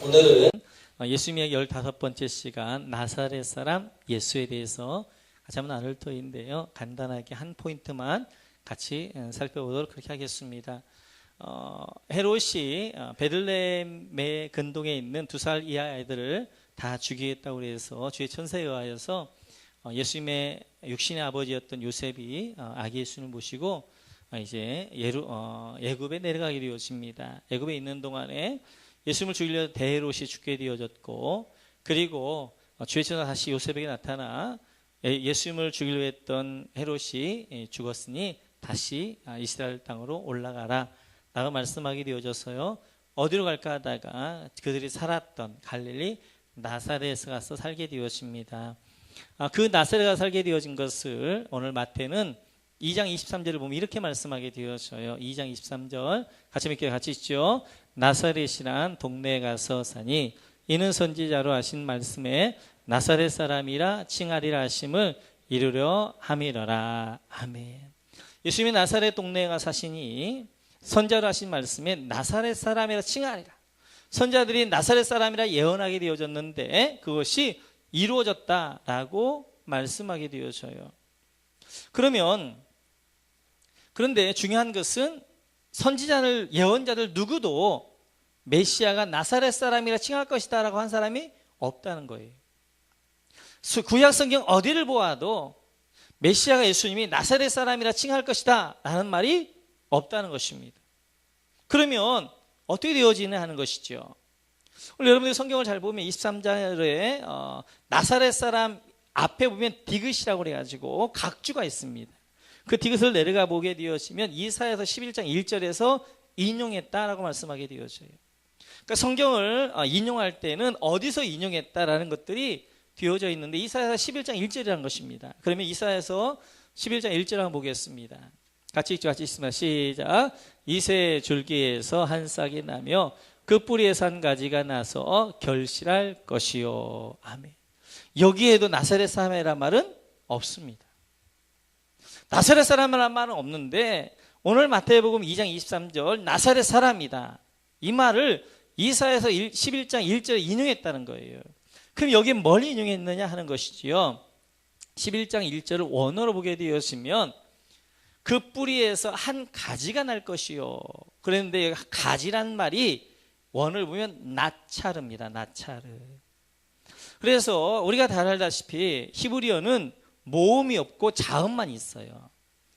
오늘은 예수님의 15번째 시간 나사렛 사람 예수에 대해서 같이 한번 나눌 터인데요. 간단하게 한 포인트만 같이 살펴보도록 그렇게 하겠습니다. 헤롯이 베들레헴의 근동에 있는 2살 이하 아이들을 다 죽이겠다고 해서 주의 천사에 의하여서 예수님의 육신의 아버지였던 요셉이 아기 예수님을 모시고 이제 애굽에 내려가게 되어집니다. 애굽에 있는 동안에 예수님을 죽이려 대헤롯이 죽게 되어졌고, 그리고 주의 천사가 다시 요셉에게 나타나 예수님을 죽이려 했던 헤롯이 죽었으니 다시 이스라엘 땅으로 올라가라 라고 말씀하게 되어져서요, 어디로 갈까 하다가 그들이 살았던 갈릴리 나사렛에 가서 살게 되어집니다. 그 나사렛에 가서 살게 되어진 것을 오늘 마태는 2장 23절을 보면 이렇게 말씀하게 되어져요. 2장 23절 같이 믿게 같이 있죠. 나사렛이란 동네에 가서 사니 이는 선지자로 하신 말씀에 나사렛 사람이라 칭하리라 하심을 이루려 함이러라. 아멘. 예수님이 나사렛 동네에 가서 사시니 선지자로 하신 말씀에 나사렛 사람이라 칭하리라. 선지자들이 나사렛 사람이라 예언하게 되어졌는데 그것이 이루어졌다라고 말씀하게 되어져요. 그런데 중요한 것은 선지자들, 예언자들 누구도 메시아가 나사렛 사람이라 칭할 것이다 라고 한 사람이 없다는 거예요. 구약 성경 어디를 보아도 메시아가 예수님이 나사렛 사람이라 칭할 것이다 라는 말이 없다는 것입니다. 그러면 어떻게 되어지냐 하는 것이죠. 오늘 여러분들이 성경을 잘 보면 23절에 나사렛 사람 앞에 보면 디귿이라고 그래가지고 각주가 있습니다. 그 디귿을 내려가 보게 되어지면 이사야서 11장 1절에서 인용했다라고 말씀하게 되어져요. 그러니까 성경을 인용할 때는 어디서 인용했다라는 것들이 되어져 있는데 이사야서 11장 1절이라는 것입니다. 그러면 이사야서 11장 1절 한번 보겠습니다. 같이 읽죠. 같이 읽습니다. 시작. 이새 줄기에서 한 싹이 나며 그 뿌리에서 한 가지가 나서 결실할 것이요. 아멘. 여기에도 나사렛 사람이라는 말은 없습니다. 나사렛 사람이라는 말은 없는데 오늘 마태복음 2장 23절 나사렛 사람이다 이 말을 이사야서 11장 1절에 인용했다는 거예요. 그럼 여기에 뭘 인용했느냐 하는 것이지요. 11장 1절을 원어로 보게 되었으면 그 뿌리에서 한 가지가 날 것이요. 그런데 가지란 말이 원을 보면 나차르입니다. 나차르. 그래서 우리가 다 알다시피 히브리어는 모음이 없고 자음만 있어요.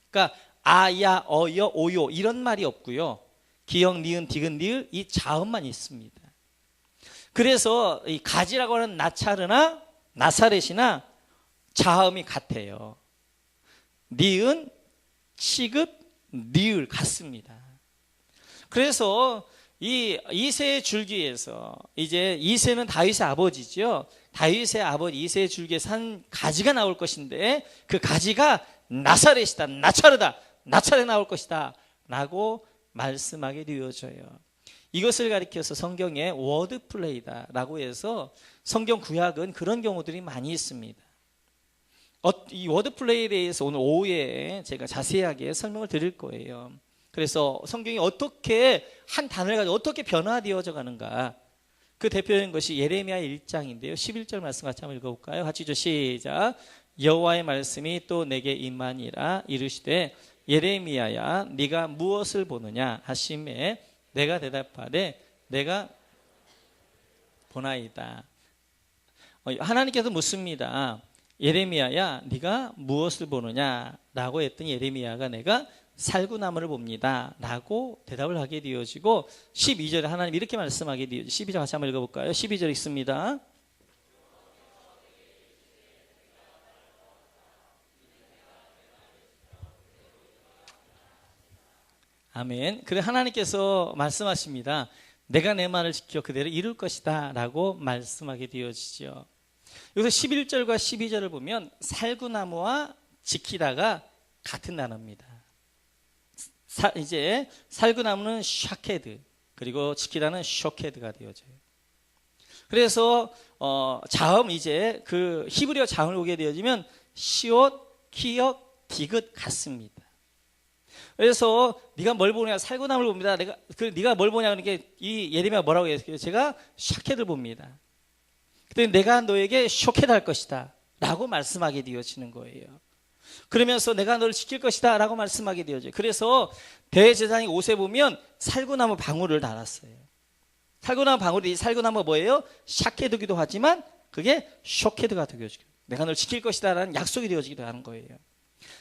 그러니까 아야, 어여, 오요 이런 말이 없고요. 기역, 니은, 디귿, 니을 이 자음만 있습니다. 그래서 이 가지라고 하는 나차르나 나사렛이나 자음이 같아요. 니은, 시귿, 니을 같습니다. 그래서 이 이새의 줄기에서 이제 이새는 다윗의 아버지죠. 다윗의 아버지 이새의 줄기에서 한 가지가 나올 것인데 그 가지가 나사렛이다, 나차르다, 나차렛 나올 것이다 라고 말씀하게 되어져요. 이것을 가리켜서 성경에 워드플레이다 라고 해서 성경 구약은 그런 경우들이 많이 있습니다. 이 워드플레이에 대해서 오늘 오후에 제가 자세하게 설명을 드릴 거예요. 그래서 성경이 어떻게 한 단어를 가지고 어떻게 변화되어져 가는가, 그 대표적인 것이 예레미야 1장인데요 11절 말씀 같이 한번 읽어볼까요? 같이 죠. 시작. 여호와의 말씀이 또 내게 임하니라 이르시되 예레미야야 네가 무엇을 보느냐 하심에 내가 대답하되 내가 보나이다. 하나님께서 묻습니다. 예레미야야 네가 무엇을 보느냐 라고 했더니 예레미야가 내가 살구나무를 봅니다 라고 대답을 하게 되어지고 12절에 하나님 이렇게 말씀하게 되어지고 12절 같이 한번 읽어볼까요? 12절 읽습니다. 아멘. 그래 하나님께서 말씀하십니다. 내가 내 말을 지켜 그대로 이룰 것이다 라고 말씀하게 되어지죠. 여기서 11절과 12절을 보면 살구나무와 지키다가 같은 단어입니다. 이제 살구나무는 샤케드 그리고 지키다는 쇼케드가 되어져요. 그래서 자음 이제 그 히브리어 자음을 보게 되어지면 시옷, 키역, 디귿 같습니다. 그래서 네가 뭘 보냐? 살구나무를 봅니다. 네가 뭘 보냐? 그러니까 이 예레미야가 뭐라고 했어요? 제가 샤켓을 봅니다. 그때 내가 너에게 쇼켓 할 것이다 라고 말씀하게 되어지는 거예요. 그러면서 내가 너를 지킬 것이다 라고 말씀하게 되어져요. 그래서 대제사장이 옷에 보면 살구나무 방울을 달았어요. 살구나무 방울이, 살구나무가 뭐예요? 샤케드기도 하지만 그게 쇼케드가 되어지고 내가 너를 지킬 것이다 라는 약속이 되어지기도 하는 거예요.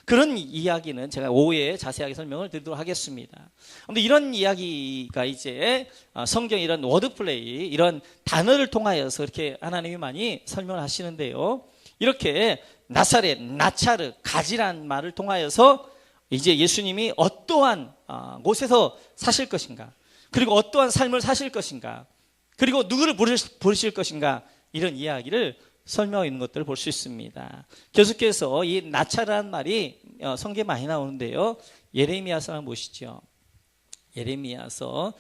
그런 이야기는 제가 오후에 자세하게 설명을 드리도록 하겠습니다. 그런데 이런 이야기가 이제 성경 이런 워드플레이, 이런 단어를 통하여서 이렇게 하나님이 많이 설명을 하시는데요. 이렇게 나사렛, 나차르, 가지란 말을 통하여서 이제 예수님이 어떠한 곳에서 사실 것인가, 그리고 어떠한 삶을 사실 것인가, 그리고 누구를 부르실 것인가, 이런 이야기를 설명하고 있는 것들을 볼 수 있습니다. 계속해서 이 나차르라는 말이 성경에 많이 나오는데요. 예레미야서 한번 보시죠. 예레미야서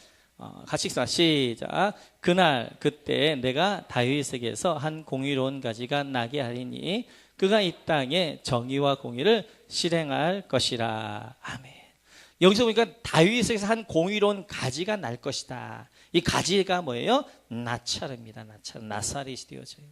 같이 읽자. 시작. 그날 그때 내가 다윗에게서 한 공의로운 가지가 나게 하리니 그가 이 땅에 정의와 공의를 실행할 것이라. 아멘. 여기서 보니까 다윗에게서 한 공의로운 가지가 날 것이다. 이 가지가 뭐예요? 나차르입니다. 나차르, 나사렛이 되어져요.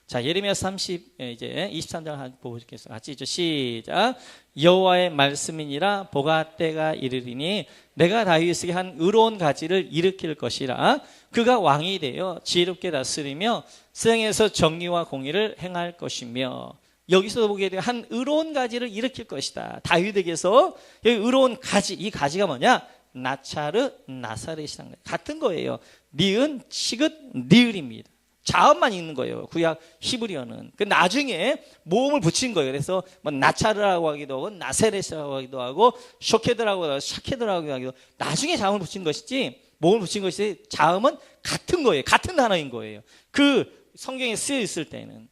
자, 예레미야 이제 23절 한번 보겠습니다. 같이 읽죠. 시작. 여호와의 말씀이니라. 보가 때가 이르리니 내가 다윗에게 한 의로운 가지를 일으킬 것이라. 그가 왕이 되어 지혜롭게 다스리며 세상에서 정의와 공의를 행할 것이며. 여기서 보게 되면 한 의로운 가지를 일으킬 것이다. 다윗에게서 여기 의로운 가지, 이 가지가 뭐냐? 나차르, 나사렛이란 거예요. 같은 거예요. 니은, 시긋, 니을입니다. 자음만 있는 거예요. 구약 히브리어는. 그 나중에 모음을 붙인 거예요. 그래서 뭐 나차르라고 하기도 하고 나세렛이라고 하기도 하고 쇼케드라고 하고 샤케드라고 하기도 하고 나중에 자음을 붙인 것이지, 모음을 붙인 것이지, 자음은 같은 거예요. 같은 단어인 거예요. 그 성경에 쓰여 있을 때는.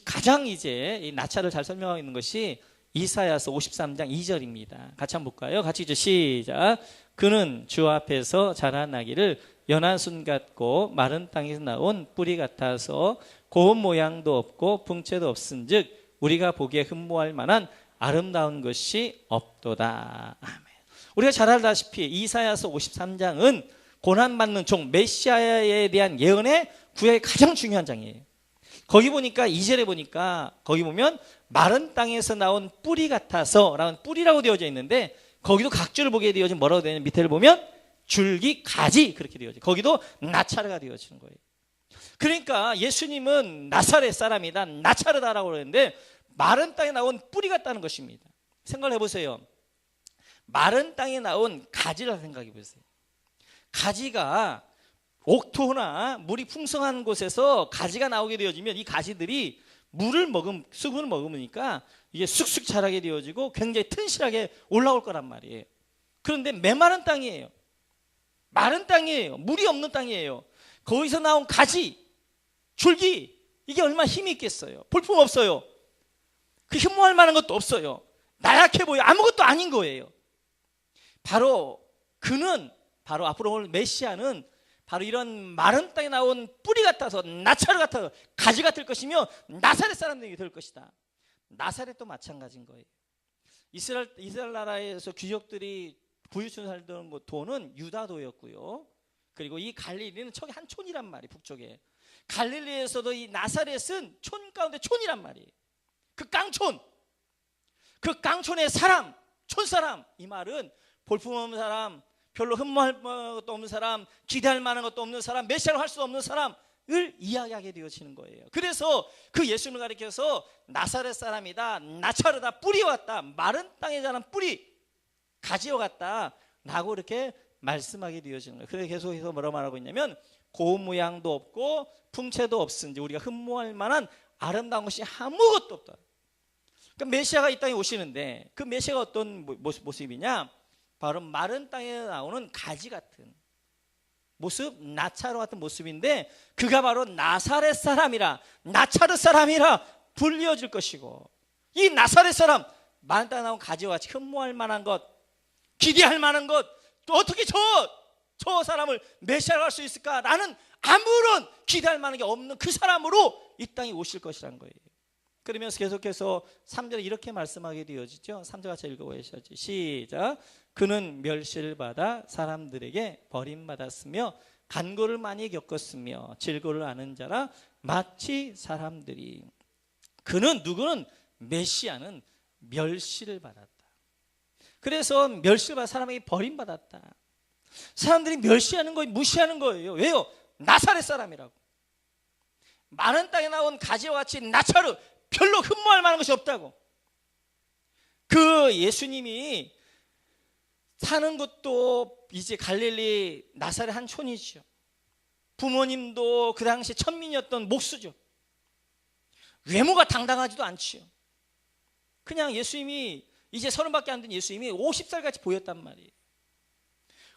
가장 이제 이 나차를 잘 설명하고 있는 것이 이사야서 53장 2절입니다. 같이 한번 볼까요? 같이 이제 시작. 그는 주 앞에서 자라나기를 연한순 같고 마른 땅에서 나온 뿌리 같아서 고운 모양도 없고 풍채도 없은즉 우리가 보기에 흠모할 만한 아름다운 것이 없도다. 아멘. 우리가 잘 알다시피 이사야서 53장은 고난받는 종 메시아에 대한 예언의 구약의 가장 중요한 장이에요. 거기 보니까 2절에 보니까 거기 보면 마른 땅에서 나온 뿌리 같아서 라는 뿌리라고 되어져 있는데, 거기도 각주를 보게 되어진 뭐라고 되냐, 밑에를 보면 줄기, 가지, 그렇게 되어져. 거기도 나차르가 되어지는 거예요. 그러니까 예수님은 나사렛 사람이다, 나차르다라고 그러는데 마른 땅에 나온 뿌리 같다는 것입니다. 생각을 해보세요. 마른 땅에 나온 가지라고 생각해 보세요. 가지가 옥토나 물이 풍성한 곳에서 가지가 나오게 되어지면 이 가지들이 수분을 먹으니까 이게 쑥쑥 자라게 되어지고 굉장히 튼실하게 올라올 거란 말이에요. 그런데 메마른 땅이에요. 마른 땅이에요. 물이 없는 땅이에요. 거기서 나온 가지, 줄기, 이게 얼마나 힘이 있겠어요. 볼품 없어요. 그 흠모할 만한 것도 없어요. 나약해 보여. 아무것도 아닌 거예요. 바로 앞으로 올 메시아는 바로 이런 마른 땅에 나온 뿌리 같아서, 나차르 같아서 가지 같을 것이며 나사렛 사람들이 될 것이다. 나사렛도 마찬가지인 거예요. 이스라엘 나라에서 귀족들이 부유층 살던 도는 유다도였고요. 그리고 이 갈릴리는 저기 한 촌이란 말이에요. 북쪽에. 갈릴리에서도 이 나사렛은 촌 가운데 촌이란 말이에요. 그 깡촌의 사람, 촌사람, 이 말은 볼품 없는 사람, 별로 흠모할 것도 없는 사람, 기대할 만한 것도 없는 사람, 메시아를 할 수 없는 사람을 이야기하게 되어지는 거예요. 그래서 그 예수님을 가리켜서 나사렛 사람이다, 나차르다, 뿌리와 같다, 마른 땅에 자란 뿌리, 가지와 같다 라고 이렇게 말씀하게 되어지는 거예요. 그래서 계속해서 뭐라고 말하고 있냐면 고운 모양도 없고 풍채도 없은지 우리가 흠모할 만한 아름다운 것이 아무것도 없다. 그러니까 메시아가 이 땅에 오시는데 그 메시아가 어떤 모습이냐, 바로 마른 땅에 나오는 가지 같은 모습, 나차르 같은 모습인데 그가 바로 나사렛 사람이라, 나차르 사람이라 불리어질 것이고, 이 나사렛 사람, 마른 땅에 나온 가지와 같이 흠모할 만한 것, 기대할 만한 것, 또 어떻게 저 사람을 메시아로 할 수 있을까라는 아무런 기대할 만한 게 없는 그 사람으로 이 땅에 오실 것이라는 거예요. 그러면서 계속해서 3절에 이렇게 말씀하게 되어지죠. 3절 같이 읽어보셔야지. 시작. 그는 멸시를 받아 사람들에게 버림받았으며 간고를 많이 겪었으며 질고를 아는 자라 마치 사람들이. 그는 누구는 메시아는 멸시를 받았다. 그래서 멸시를 받아 사람에게 버림받았다. 사람들이 멸시하는 거예요. 무시하는 거예요. 왜요? 나사렛 사람이라고. 마른 땅에 나온 가지와 같이 나차르, 별로 흠모할 만한 것이 없다고. 그 예수님이 사는 곳도 이제 갈릴리 나사렛 한 촌이죠. 부모님도 그 당시 천민이었던 목수죠. 외모가 당당하지도 않지요. 그냥 예수님이 이제 30밖에 안 된 예수님이 50살같이 보였단 말이에요.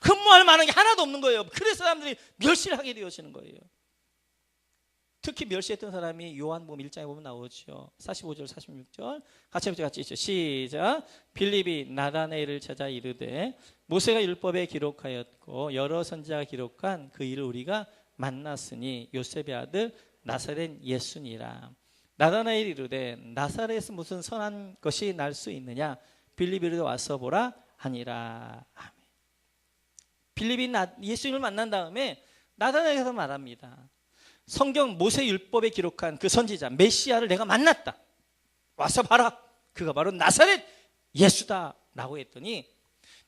흠모할 만한 게 하나도 없는 거예요. 그래서 사람들이 멸시를 하게 되어지는 거예요. 특히 멸시했던 사람이 요한복음 1장에 보면 나오죠. 45절 46절 같이 있죠. 시작. 빌립이 나다나엘을 찾아 이르되 모세가 율법에 기록하였고 여러 선지자가 기록한 그 일을 우리가 만났으니 요셉의 아들 나사렛 예수니라. 나다나엘이 이르되 나사렛에서 무슨 선한 것이 날 수 있느냐. 빌립이 이르되 와서 보라 하니라. 아멘. 빌립이 예수님을 만난 다음에 나다나엘에서 말합니다. 성경 모세 율법에 기록한 그 선지자 메시아를 내가 만났다. 와서 봐라. 그가 바로 나사렛 예수다 라고 했더니,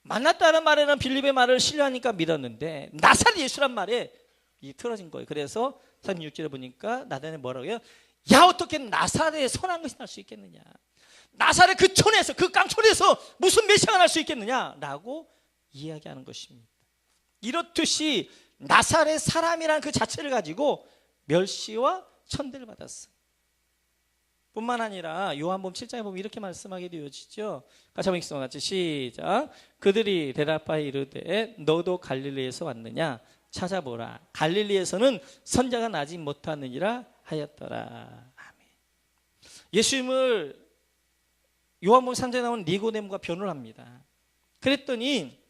만났다는 말에는 빌립의 말을 신뢰하니까 믿었는데 나사렛 예수란 말에 틀어진 거예요. 그래서 36절에 보니까 나다나엘이 뭐라고 해요? 야, 어떻게 나사렛에 선한 것이 날 수 있겠느냐. 나사렛 그 촌에서, 그 깡촌에서 무슨 메시아가 날 수 있겠느냐 라고 이야기하는 것입니다. 이렇듯이 나사렛 사람이라는 그 자체를 가지고 멸시와 천대를 받았어요. 뿐만 아니라 요한복음 7장에 보면 이렇게 말씀하게 되어지죠. 같이 한번 읽겠습니다. 같이 시작. 그들이 대답하여 이르되 너도 갈릴리에서 왔느냐. 찾아보라. 갈릴리에서는 선자가 나지 못하느니라 하였더라. 아멘. 예수님을 요한복음 3장에 나온 니고데모가 변호를 합니다. 그랬더니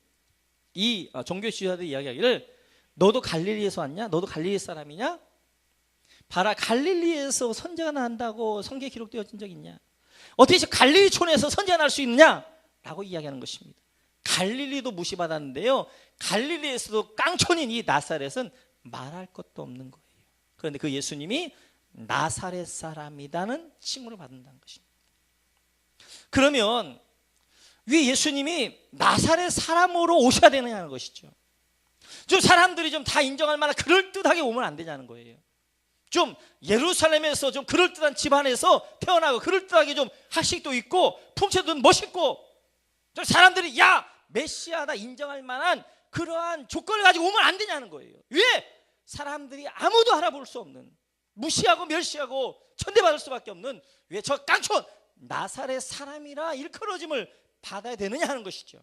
이 종교 지도자들이 이야기하기를 너도 갈릴리에서 왔냐? 너도 갈릴리 사람이냐? 봐라, 갈릴리에서 선지자가 난다고 성경에 기록되어진 적 있냐? 어떻게 갈릴리촌에서 선지자가 날 수 있느냐? 라고 이야기하는 것입니다. 갈릴리도 무시받았는데요, 갈릴리에서도 깡촌인 이 나사렛은 말할 것도 없는 거예요. 그런데 그 예수님이 나사렛 사람이라는 칭호를 받는다는 것입니다. 그러면 왜 예수님이 나사렛 사람으로 오셔야 되느냐는 것이죠. 좀 사람들이 좀 다 인정할 만한 그럴듯하게 오면 안 되냐는 거예요. 좀 예루살렘에서 좀 그럴듯한 집안에서 태어나고 그럴듯하게 좀 학식도 있고 품체도 멋있고 좀 사람들이 야, 메시아다 인정할 만한 그러한 조건을 가지고 오면 안 되냐는 거예요. 왜? 사람들이 아무도 알아볼 수 없는, 무시하고 멸시하고 천대받을 수밖에 없는, 왜 저 깡촌 나사렛 사람이라 일컬어짐을 받아야 되느냐 하는 것이죠.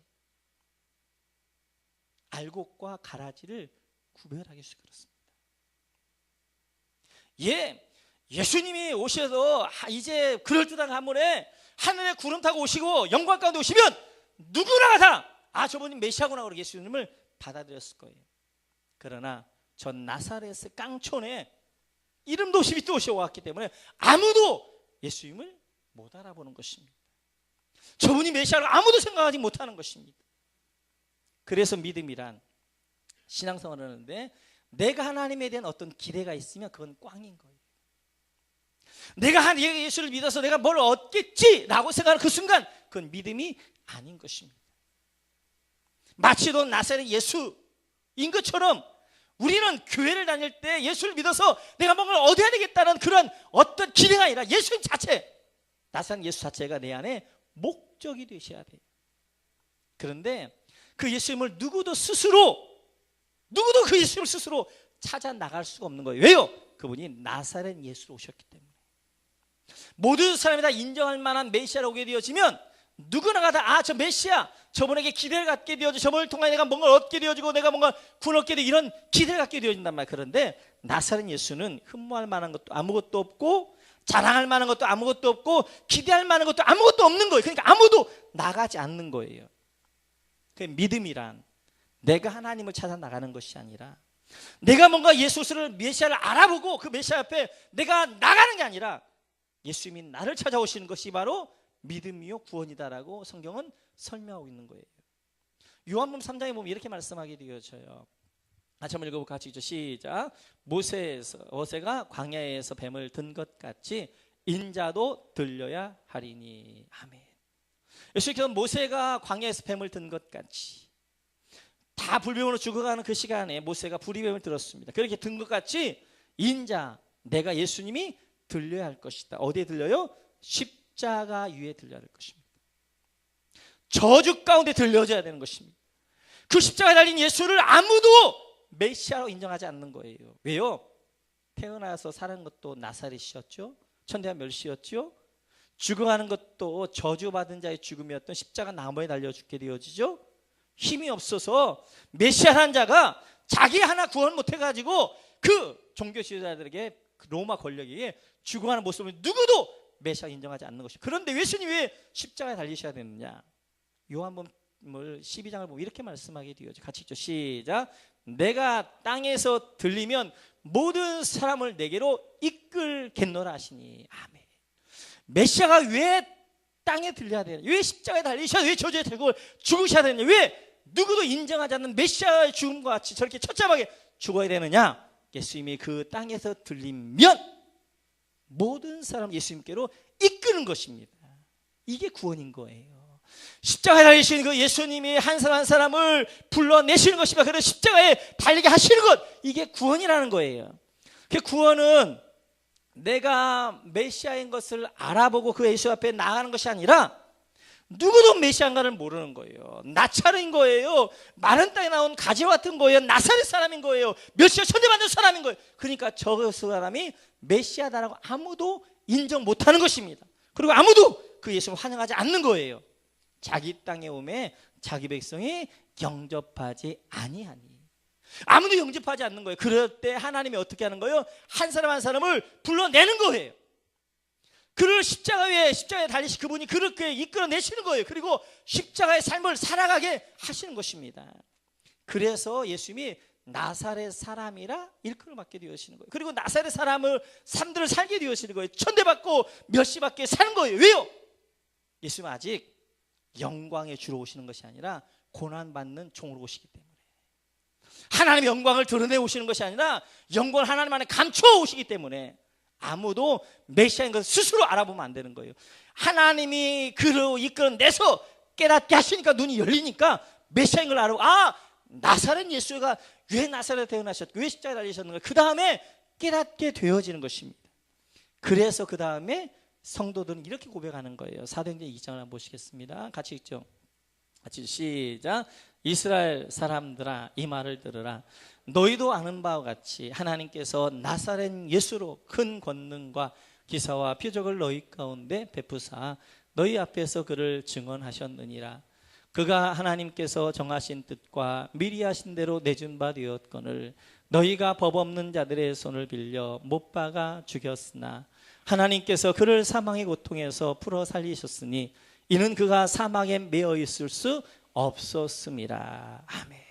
알곡과 가라지를 구별하기 위해서 그렇습니다. 예수님이 오셔서 이제 그럴듯한 한번에 하늘에 구름 타고 오시고 영광 가운데 오시면 누구나 다 저분이 메시아구나 그러고 예수님을 받아들였을 거예요. 그러나 전 나사렛의 깡촌에 이름도 없이 빛도 없이 왔기 때문에 아무도 예수님을 못 알아보는 것입니다. 저분이 메시아를 아무도 생각하지 못하는 것입니다. 그래서 믿음이란 신앙생활을 하는데 내가 하나님에 대한 어떤 기대가 있으면 그건 꽝인 거예요. 내가 예수를 믿어서 내가 뭘 얻겠지라고 생각하는 그 순간 그건 믿음이 아닌 것입니다. 마치도 나사렛 예수인 것처럼 우리는 교회를 다닐 때 예수를 믿어서 내가 뭔가를 얻어야 되겠다는 그런 어떤 기대가 아니라 예수 자체, 나사렛 예수 자체가 내 안에 목적이 되셔야 돼요. 그런데 그 예수님을 누구도 그 예수님을 스스로 찾아 나갈 수가 없는 거예요. 왜요? 그분이 나사렛 예수로 오셨기 때문에. 모든 사람이 다 인정할 만한 메시아로 오게 되어지면 누구나가 다 저 메시아, 저분에게 기대를 갖게 되어지고 저분을 통해 내가 뭔가를 얻게 되어지고 내가 뭔가 구원 얻게 되고 이런 기대를 갖게 되어진단 말이에요. 그런데 나사렛 예수는 흠모할 만한 것도 아무것도 없고 자랑할 만한 것도 아무것도 없고 기대할 만한 것도 아무것도 없는 거예요. 그러니까 아무도 나가지 않는 거예요. 그 믿음이란 내가 하나님을 찾아 나가는 것이 아니라 내가 뭔가 예수를 메시아를 알아보고 그 메시아 앞에 내가 나가는 게 아니라 예수님이 나를 찾아오시는 것이 바로 믿음이요 구원이다라고 성경은 설명하고 있는 거예요. 요한복음 3장에 보면 이렇게 말씀하게 되어져요. 같이 한번 읽어볼까? 같이 시작. 모세가 광야에서 뱀을 든 것 같이 인자도 들려야 하리니. 아멘. 예수님께서 모세가 광야에서 뱀을 든 것 같이, 다 불뱀으로 죽어가는 그 시간에 모세가 불이뱀을 들었습니다. 그렇게 든 것 같이 인자, 내가 예수님이 들려야 할 것이다. 어디에 들려요? 십자가 위에 들려야 할 것입니다. 저주 가운데 들려져야 되는 것입니다. 그 십자가에 달린 예수를 아무도 메시아로 인정하지 않는 거예요. 왜요? 태어나서 사는 것도 나사렛이었죠. 천대한 멸시였죠. 죽어가는 것도 저주받은 자의 죽음이었던 십자가 나무에 달려 죽게 되어지죠. 힘이 없어서 메시아라는 자가 자기 하나 구원 못해가지고 그 종교 지도자들에게, 그 로마 권력에게 죽어가는 모습을 누구도 메시아 인정하지 않는 것이죠. 그런데 예수님이 왜 십자가에 달리셔야 되느냐? 요한복음 12장을 보면 이렇게 말씀하게 되어져. 같이 읽죠. 시작. 내가 땅에서 들리면 모든 사람을 내게로 이끌겠노라 하시니. 아멘. 메시아가 왜 땅에 들려야 되냐? 왜 십자가에 달리셔야, 왜 저주에 들고 죽으셔야 되느냐? 왜 누구도 인정하지 않는 메시아의 죽음과 같이 저렇게 처참하게 죽어야 되느냐? 예수님이 그 땅에서 들리면 모든 사람 예수님께로 이끄는 것입니다. 이게 구원인 거예요. 십자가에 달리시는 그 예수님이 한 사람 한 사람을 불러내시는 것입니다. 그래서 십자가에 달리게 하시는 것, 이게 구원이라는 거예요. 그 구원은 내가 메시아인 것을 알아보고 그 예수 앞에 나가는 것이 아니라 누구도 메시아인가를 모르는 거예요. 나차르인 거예요. 마른 땅에 나온 가지와 같은 거예요. 나사렛 사람인 거예요. 멸시와 천대받는 사람인 거예요. 그러니까 저 사람이 메시아다라고 아무도 인정 못하는 것입니다. 그리고 아무도 그 예수를 환영하지 않는 거예요. 자기 땅에 오매 자기 백성이 영접하지 아니하니. 아무도 영접하지 않는 거예요. 그럴 때 하나님이 어떻게 하는 거예요? 한 사람 한 사람을 불러내는 거예요. 그를 십자가에 달리시 그분이 그렇게 이끌어내시는 거예요. 그리고 십자가의 삶을 살아가게 하시는 것입니다. 그래서 예수님이 나사렛 사람이라 일컬어 받게 되시는 거예요. 그리고 나사렛 사람들을 살게 되시는 거예요. 천대받고 멸시받게 사는 거예요. 왜요? 예수님은 아직 영광의 주로 오시는 것이 아니라 고난받는 종으로 오시기 때문에, 하나님의 영광을 드러내 오시는 것이 아니라 영광을 하나님 안에 감추어 오시기 때문에 아무도 메시아인 것을 스스로 알아보면 안 되는 거예요. 하나님이 그를 이끌어내서 깨닫게 하시니까 눈이 열리니까 메시아인 걸 알아보고, 아, 나사렛 예수가 왜 나사렛에 태어나셨고 왜 십자가에 달리셨는가, 그 다음에 깨닫게 되어지는 것입니다. 그래서 그 다음에 성도들은 이렇게 고백하는 거예요. 사도행전 2장을 한번 보시겠습니다. 같이 읽죠. 같이 시작. 이스라엘 사람들아, 이 말을 들으라. 너희도 아는 바와 같이 하나님께서 나사렛 예수로 큰 권능과 기사와 표적을 너희 가운데 베푸사 너희 앞에서 그를 증언하셨느니라. 그가 하나님께서 정하신 뜻과 미리 하신 대로 내준 바 되었거늘 너희가 법 없는 자들의 손을 빌려 못 박아 죽였으나 하나님께서 그를 사망의 고통에서 풀어 살리셨으니 이는 그가 사망에 매어 있을 수 없었음이라. 아멘.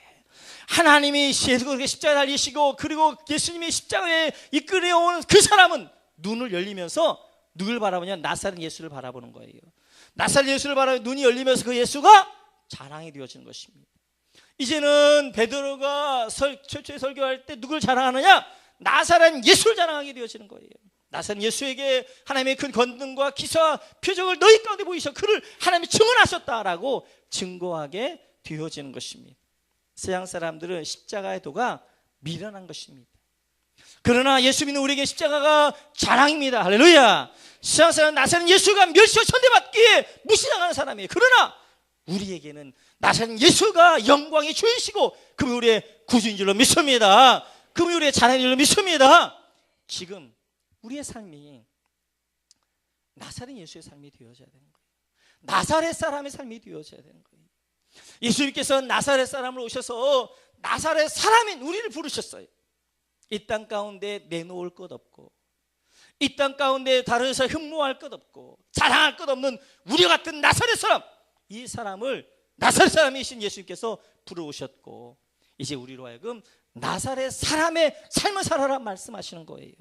하나님이 예수가 십자가에 달리시고 그리고 예수님이 십자가에 이끌어온 그 사람은 눈을 열리면서 누굴 바라보냐? 나사렛 예수를 바라보는 거예요. 나사렛 예수를 바라보며 눈이 열리면서 그 예수가 자랑이 되어지는 것입니다. 이제는 베드로가 최초에 설교할 때 누굴 자랑하느냐? 나사렛 예수를 자랑하게 되어지는 거예요. 나사렛 예수에게 하나님의 큰 권능과 기사와 표적을 너희 가운데 보이셔 그를 하나님이 증언하셨다라고 증거하게 되어지는 것입니다. 서양 사람들은 십자가의 도가 미련한 것입니다. 그러나 예수 믿는 우리에게 십자가가 자랑입니다. 할렐루야. 서양 사람 나사렛 예수가 멸시와 천대받기에 무시당하는 사람이에요. 그러나 우리에게는 나사렛 예수가 영광의 주이시고 그분이 우리의 구주인 줄로 믿습니다. 그분이 우리의 자랑인 줄로 믿습니다. 지금 우리의 삶이 나사렛 예수의 삶이 되어져야 되는 거예요. 나사렛 사람의 삶이 되어져야 되는 거예요. 예수님께서 나사렛 사람을 오셔서 나사렛 사람인 우리를 부르셨어요. 이 땅 가운데 내놓을 것 없고 이 땅 가운데 다른 데서 흠모할 것 없고 자랑할 것 없는 우리 같은 나사렛 사람, 이 사람을 나사렛 사람이신 예수님께서 부르셨고 이제 우리로 하여금 나사렛 사람의 삶을 살아라 말씀하시는 거예요.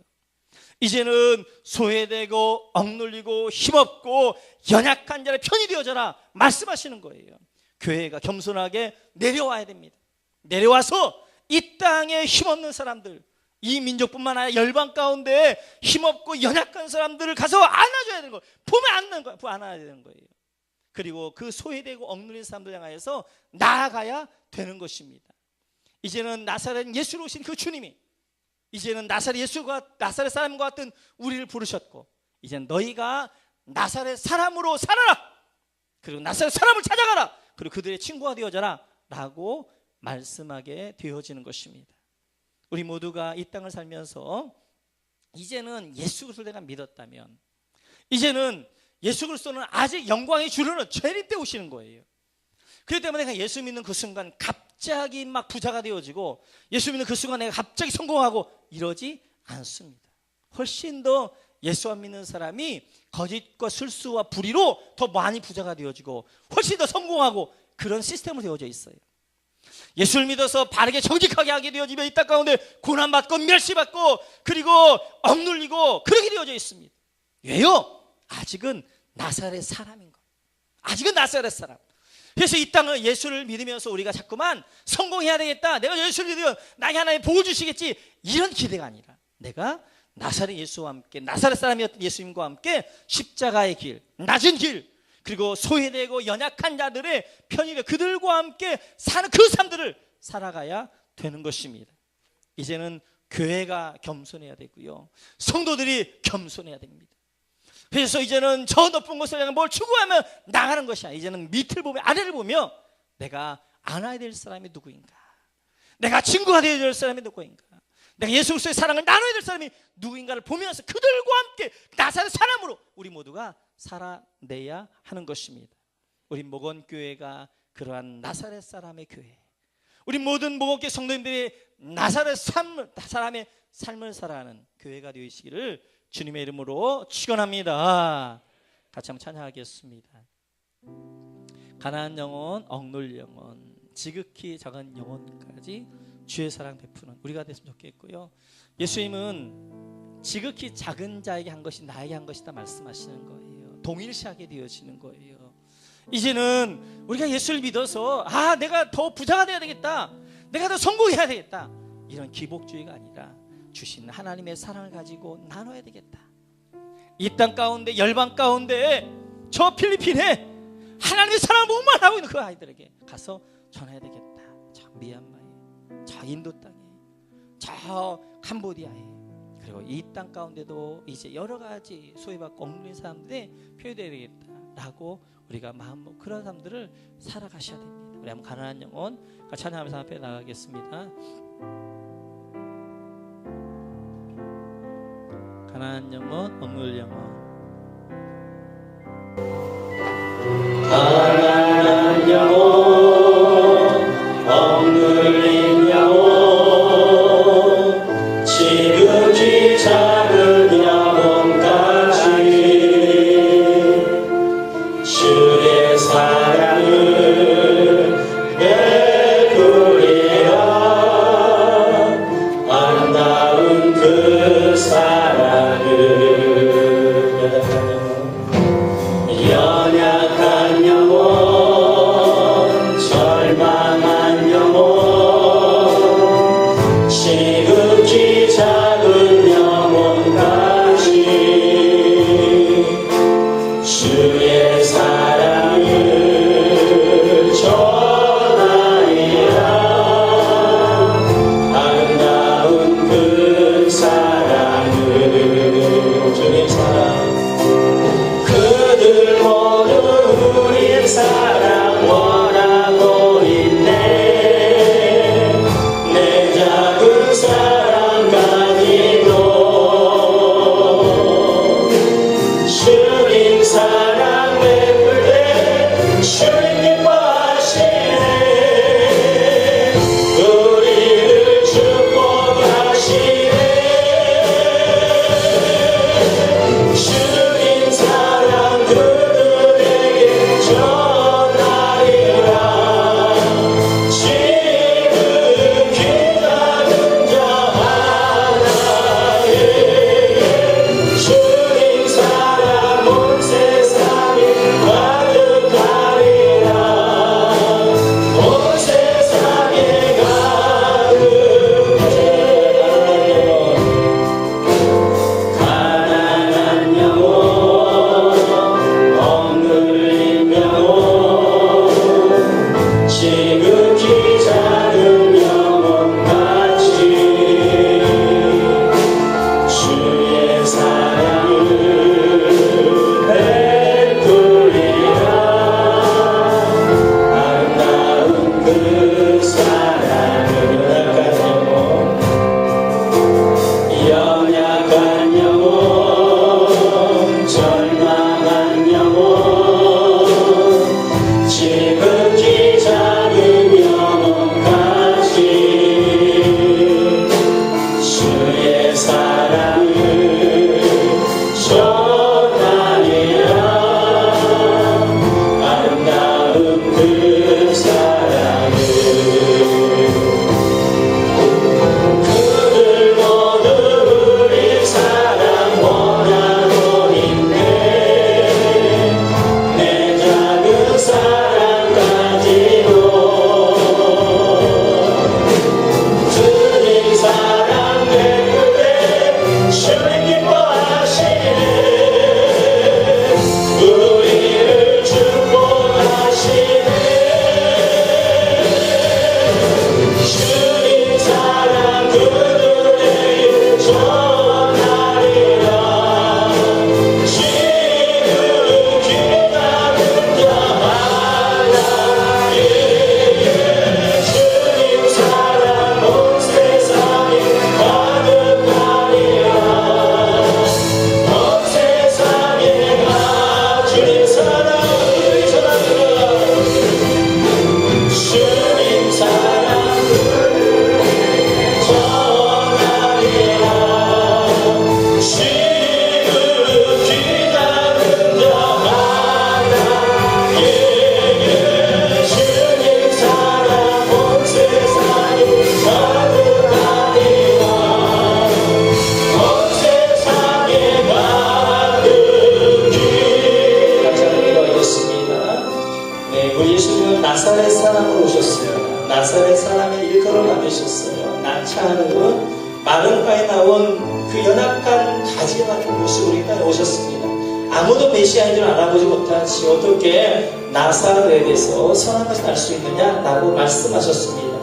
이제는 소외되고 억눌리고 힘없고 연약한 자의 편이 되어져라 말씀하시는 거예요. 교회가 겸손하게 내려와야 됩니다. 내려와서 이 땅에 힘없는 사람들, 이 민족뿐만 아니라 열방 가운데 힘없고 연약한 사람들을 가서 안아줘야 되는 거예요. 품에 안는 거예요. 안아야 되는 거예요. 그리고 그 소외되고 억눌린 사람들 향하여서 나아가야 되는 것입니다. 이제는 나사렛 예수로 오신 그 주님이 이제는 나사렛 사람과 같은 우리를 부르셨고, 이제는 너희가 나사렛 사람으로 살아라, 그리고 나사렛 사람을 찾아가라, 그리고 그들의 친구가 되어져라 라고 말씀하게 되어지는 것입니다. 우리 모두가 이 땅을 살면서 이제는 예수 그리스도를 내가 믿었다면, 이제는 예수 그리스도는 아직 영광의 주로는 재림 때 오시는 거예요. 그렇기 때문에 내가 예수 믿는 그 순간 갑자기 막 부자가 되어지고, 예수 믿는 그 순간 내가 갑자기 성공하고 이러지 않습니다. 훨씬 더 예수 안 믿는 사람이 거짓과 술수와 불의로 더 많이 부자가 되어지고 훨씬 더 성공하고 그런 시스템으로 되어져 있어요. 예수를 믿어서 바르게 정직하게 하게 되어지면 이 땅 가운데 고난받고 멸시받고 그리고 억눌리고 그렇게 되어져 있습니다. 왜요? 아직은 나사렛 사람인 거예요. 아직은 나사렛 사람. 그래서 이 땅을 예수를 믿으면서 우리가 자꾸만 성공해야 되겠다, 내가 예수를 믿으면 나에게 하나님 복을 주시겠지, 이런 기대가 아니라 내가 나사렛 예수와 함께, 나사렛 사람이었던 예수님과 함께 십자가의 길, 낮은 길, 그리고 소외되고 연약한 자들의 편의를 그들과 함께 사는 그 삶들을 살아가야 되는 것입니다. 이제는 교회가 겸손해야 되고요, 성도들이 겸손해야 됩니다. 그래서 이제는 저 높은 곳을 향해 뭘 추구하면 나가는 것이 아니라 이제는 밑을 보며 아래를 보며 내가 안아야 될 사람이 누구인가, 내가 친구가 되어야 될 사람이 누구인가, 내가 예수 그리스도의 사랑을 나눠야 될 사람이 누구인가를 보면서 그들과 함께 나사렛 사람으로 우리 모두가 살아내야 하는 것입니다. 우리 목원교회가 그러한 나사렛 사람의 교회, 우리 모든 목원교회 성도님들이 나사렛 사람의 삶을 살아가는 교회가 되시기를 주님의 이름으로 축원합니다. 같이 한번 찬양하겠습니다. 가난한 영혼, 억눌 영혼, 지극히 작은 영혼까지 주의 사랑 베푸는 우리가 됐으면 좋겠고요. 예수님은 지극히 작은 자에게 한 것이 나에게 한 것이다 말씀하시는 거예요. 동일시하게 되어지는 거예요. 이제는 우리가 예수를 믿어서 내가 더 부자가 돼야 되겠다, 내가 더 성공해야 되겠다, 이런 기복주의가 아니라 주신 하나님의 사랑을 가지고 나눠야 되겠다. 이 땅 가운데 열방 가운데 저 필리핀에 하나님의 사랑을 목말하고 있는 그 아이들에게 가서 전해야 되겠다. 저 미얀마에, 저 인도 땅에, 저 캄보디아에, 그리고 이 땅 가운데도 이제 여러 가지 소외받고 억눌린 사람들이 표현되어야 되겠다라고 우리가 마음 먹고 그런 사람들을 살아가셔야 됩니다. 우리 한번 가난한 영혼 찬양하면서 앞에 나가겠습니다. 가난한 영혼, 억눌 영혼. 가난한 영혼, 억눌린 영혼, 지극히 작은 영혼까지 주의 사랑을 베풀리라. 아름다운 그 사랑을 연약한 영혼, 나사렛 사람의 일컬어 받으셨어요. 낙차하는 마른 바에 나온 그 연약한 가지 같은 모습으로 이 땅에 오셨습니다. 아무도 메시아인 줄 알아보지 못하지 어떻게 나사렛에서 선한 것이 날 수 있느냐라고 말씀하셨습니다.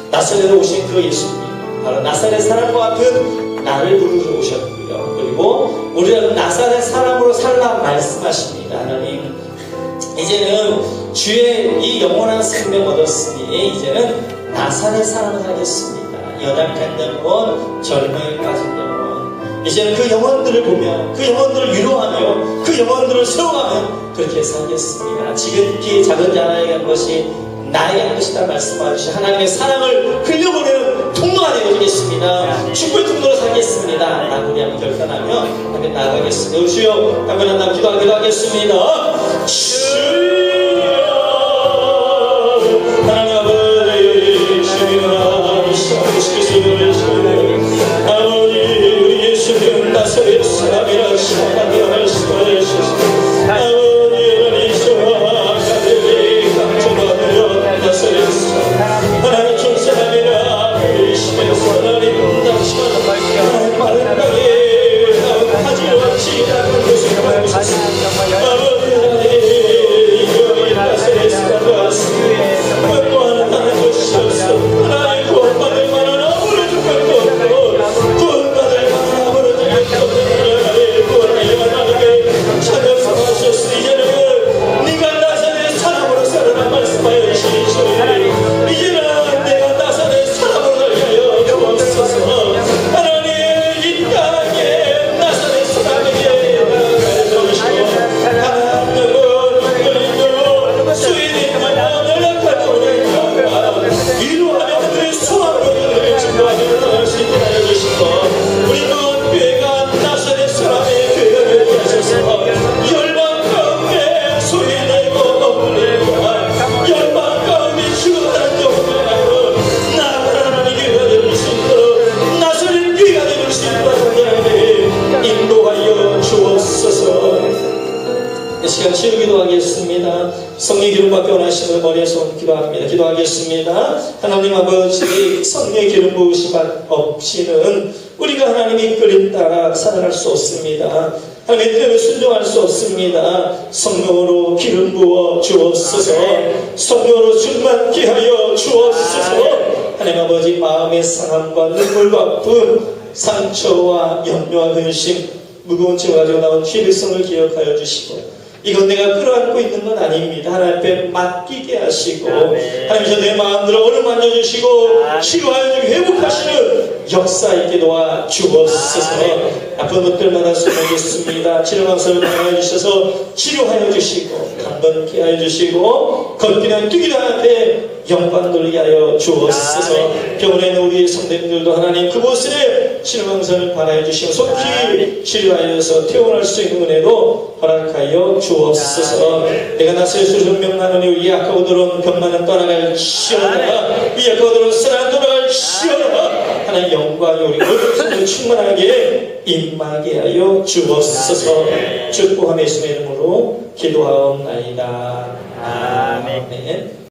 나사렛에 오신 그 예수님, 바로 나사렛 사람과 같은 나를 부르러 오셨고요. 그리고 우리가 나사렛 사람으로 살라 말씀하십니다. 하나님, 이제는 주의 이 영원한 생명 얻었으니 이제는 나사렛 사람을 살겠습니다. 연약한 영혼, 젊음에 빠진 영혼, 이제는 그 영혼들을 보며 그 영혼들을 위로하며 그 영혼들을 세워가며 그렇게 살겠습니다. 지극히 작은 자라에게 한 것이 나에게 한 것이다 말씀하시니 하나님의 사랑을 흘려보내는 통로가 되어주겠습니다. 축복의 통로로 살겠습니다. 라고 우리 한번 결단하며 함께 나아가겠습니다. 주여, 한번 한번 기도하기도 하겠습니다. 주여, 하나님 아버지, 주님아, 시키시기를 아버지, 우리 예수님 나사렛 사람이라 시험하며 말씀을 주시옵소서. 아버지, 이스와 가들이 강조받으려 나사렛 하나님 중사람이라 그리시면서 하나님 당신은 마른 땅에 가지로 지나는 것을 보셨습니다. 아버지 하나님, 이 나사렛 사람과 구원하는 것이 없어. 하나님 구원받을 만한 아무런 것도 없고 구원받을 만한 아무런 것도 없는 하나님 구원하여 하나님의 자녀 삼으셨으니 이제는 네가 나사렛 사람으로 살아라 말씀하여 주시오니 이제는 내가 나사렛 사람으로 살게 하여 주옵소서. 하나님, 이 땅에 나사렛 사람에게 나아가여 주시오. 하나님은 수인이 만나 연락할 우리의 영광 위로하며 그들의 소망으로 그들을 증거하여 수 있게 하여 주시고 우리 그 교회가 나사렛 사람의 교회가 되게 하셔서 열방 가운데 소리내고 억울해고 열방 가운데 죽어가는 영혼을 알고 나아가는 하나님의 교회가 되는 수 있도록 나사렛 교회가 되는 수 있도록 하나님 인도하여 주옵소서. 이 시간 치유 기도하겠습니다. 성령 기름 받기 원하시는 머리에서 기도합니다. 기도하겠습니다. 하나님 아버지, 성령의 기름 부으심 없이는 우리가 하나님의 이끌림 따라 살아갈 수 없습니다. 하나님의 뜻에 순종할 수 없습니다. 성령으로 기름 부어 주옵소서. 성령으로 충만케 하여 주옵소서. 하나님 아버지, 마음의 상함과 눈물과 아픔, 상처와 염려와 근심, 무거운 짐을 가지고 나온 죄백성을 기억하여 주시고 이건 내가 끌어안고 있는 건 아닙니다. 하나님 앞에 맡기게 하시고 하나님께서 내 마음들을 어루만져 주시고 치료하여 주고 회복하시는 역사 있게 도와 주옵소서. 아픈 것들마다 소망했습니다. 치료방법을 통하여 주셔서 치료하여 주시고 강건케 하여 주시고 걷기나 뛰기나 하되 영광 돌리게 하여 주옵소서. 병원에 있는 우리 성도님들도 하나님 그곳에 치료방법을 바라여 주시고 속히 치료하여서 퇴원할 수 있는 은혜도 허락하여 주옵소서. 내가 나서서 명나노니 이 약하고들은 병만은 떠나갈 시어라. 이 약하고들은 쓰나 돌아갈 시어라. 하나님 영광이 우리 모든 성도를 충만하게 임하게 하여 주옵소서. 축복하며 예수의 이름으로 기도하옵나이다. 아멘.